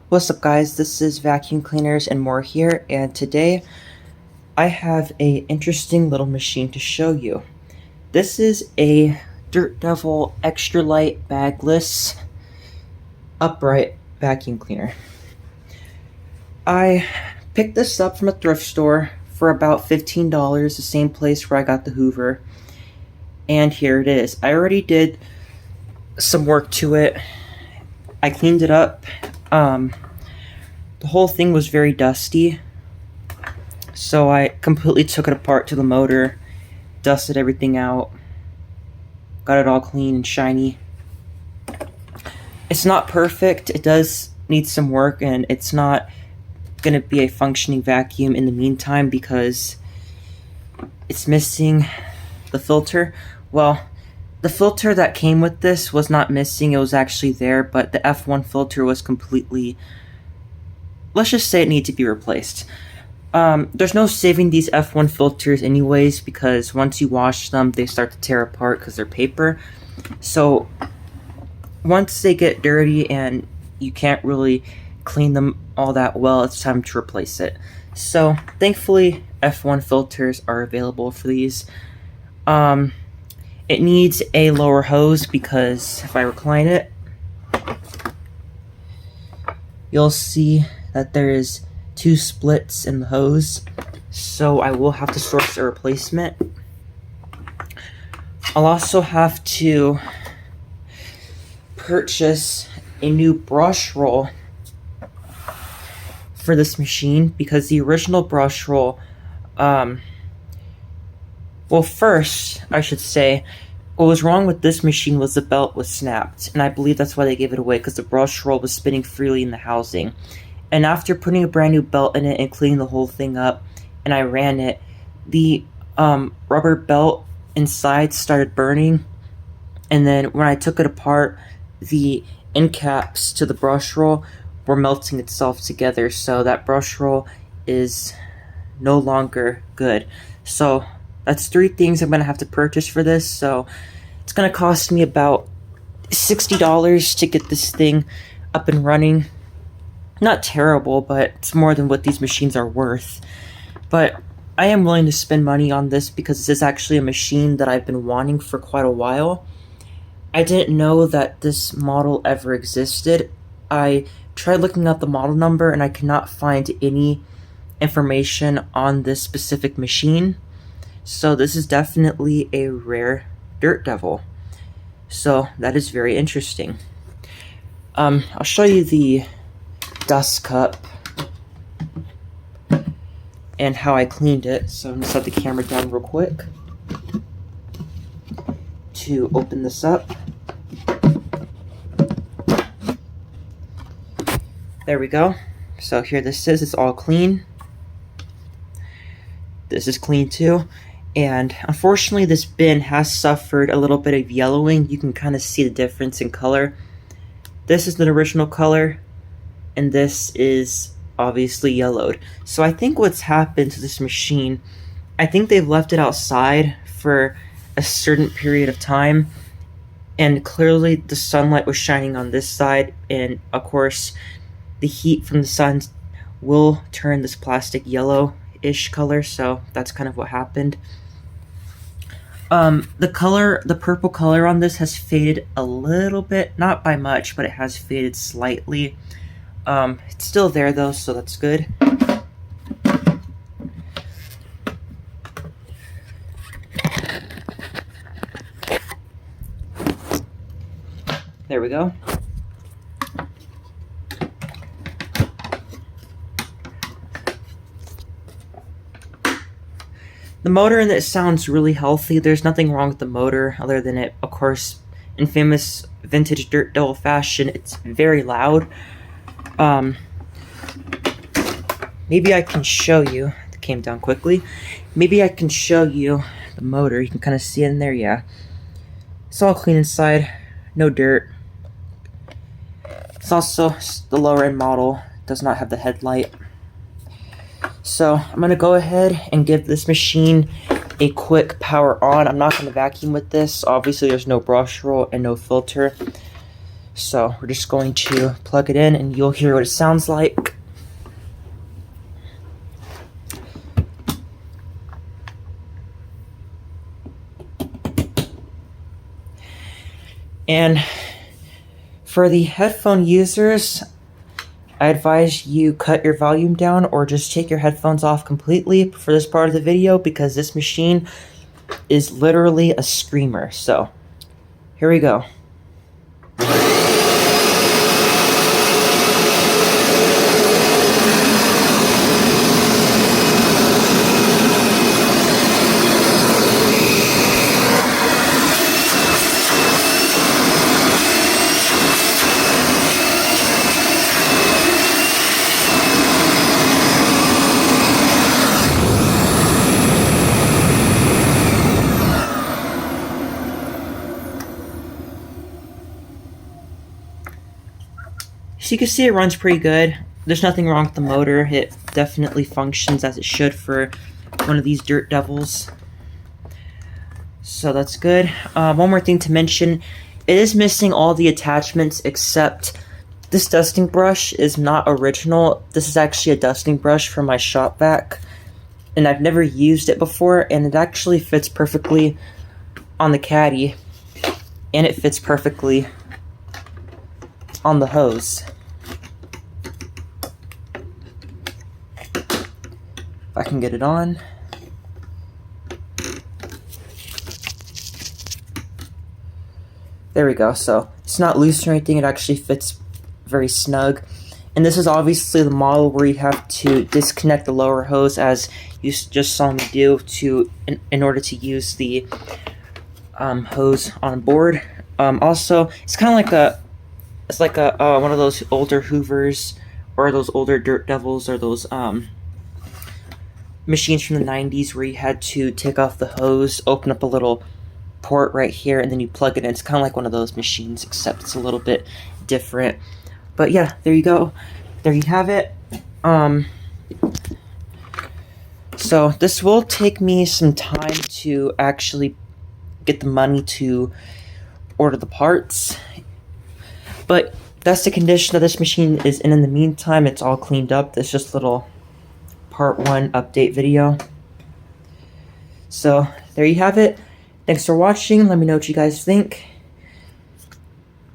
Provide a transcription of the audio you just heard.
What's up guys, this is Vacuum Cleaners and More here, and today I have a interesting little machine to show you. This is a Dirt Devil Extra Light Bagless upright vacuum cleaner. I picked this up from a thrift store for about $15, the same place where I got the Hoover, and here it is. I already did some work to it. I cleaned it up. The whole thing was very dusty, so I completely took it apart to the motor, dusted everything out, got it all clean and shiny. It's not perfect, it does need some work, and it's not going to be a functioning vacuum in the meantime because it's missing the filter. Well, the filter that came with this was not missing, it was actually there, but the F1 filter was completely, let's just say it needs to be replaced. There's no saving these F1 filters anyways, because once you wash them, they start to tear apart because they're paper. So once they get dirty and you can't really clean them all that well, it's time to replace it. So thankfully, F1 filters are available for these. It needs a lower hose because if I recline it, you'll see that there is two splits in the hose, so I will have to source a replacement. I'll also have to purchase a new brush roll for this machine because the original brush roll, well, first, I should say, what was wrong with this machine was the belt was snapped, and I believe that's why they gave it away, because the brush roll was spinning freely in the housing. And after putting a brand new belt in it and cleaning the whole thing up, and I ran it, the rubber belt inside started burning, and then when I took it apart, the end caps to the brush roll were melting itself together, so that brush roll is no longer good. So that's three things I'm going to have to purchase for this, so it's going to cost me about $60 to get this thing up and running. Not terrible, but it's more than what these machines are worth. But I am willing to spend money on this because this is actually a machine that I've been wanting for quite a while. I didn't know that this model ever existed. I tried looking up the model number and I cannot find any information on this specific machine. So this is definitely a rare Dirt Devil. So that is very interesting. I'll show you the dust cup and how I cleaned it. So I'm gonna set the camera down real quick to open this up. There we go. So here this is, it's all clean. This is clean too. And unfortunately this bin has suffered a little bit of yellowing. You can kind of see the difference in color. This is the original color, and this is obviously yellowed. So I think what's happened to this machine, I think they've left it outside for a certain period of time, and clearly the sunlight was shining on this side, and of course the heat from the sun will turn this plastic yellow-ish color, so that's kind of what happened. The purple color on this has faded a little bit, not by much, but it has faded slightly. It's still there though, so that's good. There we go. The motor in it sounds really healthy. There's nothing wrong with the motor other than it, of course, in famous vintage Dirt Devil fashion, it's very loud. Maybe I can show you. It came down quickly. Maybe I can show you the motor. You can kind of see it in there. Yeah, it's all clean inside, no dirt. It's also the lower end model, does not have the headlight. So I'm gonna go ahead and give this machine a quick power on. I'm not gonna vacuum with this. Obviously there's no brush roll and no filter. So we're just going to plug it in and you'll hear what it sounds like. And for the headphone users, I advise you cut your volume down or just take your headphones off completely for this part of the video, because this machine is literally a screamer. So here we go. So you can see it runs pretty good. There's nothing wrong with the motor. It definitely functions as it should for one of these dirt devils. So that's good. One more thing to mention. It is missing all the attachments except this dusting brush is not original. This is actually a dusting brush from my shop vac. And I've never used it before, and it actually fits perfectly on the caddy. And it fits perfectly on the hose. If I can get it on. There we go. So it's not loose or anything. It actually fits very snug. And this is obviously the model where you have to disconnect the lower hose, as you just saw me do, in order to use the hose on board. Also, it's kind of like one of those older Hoovers, or those older Dirt Devils, or those machines from the 90s where you had to take off the hose, open up a little port right here, and then you plug it in. It's kind of like one of those machines, except it's a little bit different. But yeah, there you go. There you have it. So this will take me some time to actually get the money to order the parts. But that's the condition that this machine is in the meantime. It's all cleaned up. It's just a little part 1 update video. So there you have it. Thanks for watching. Let me know what you guys think.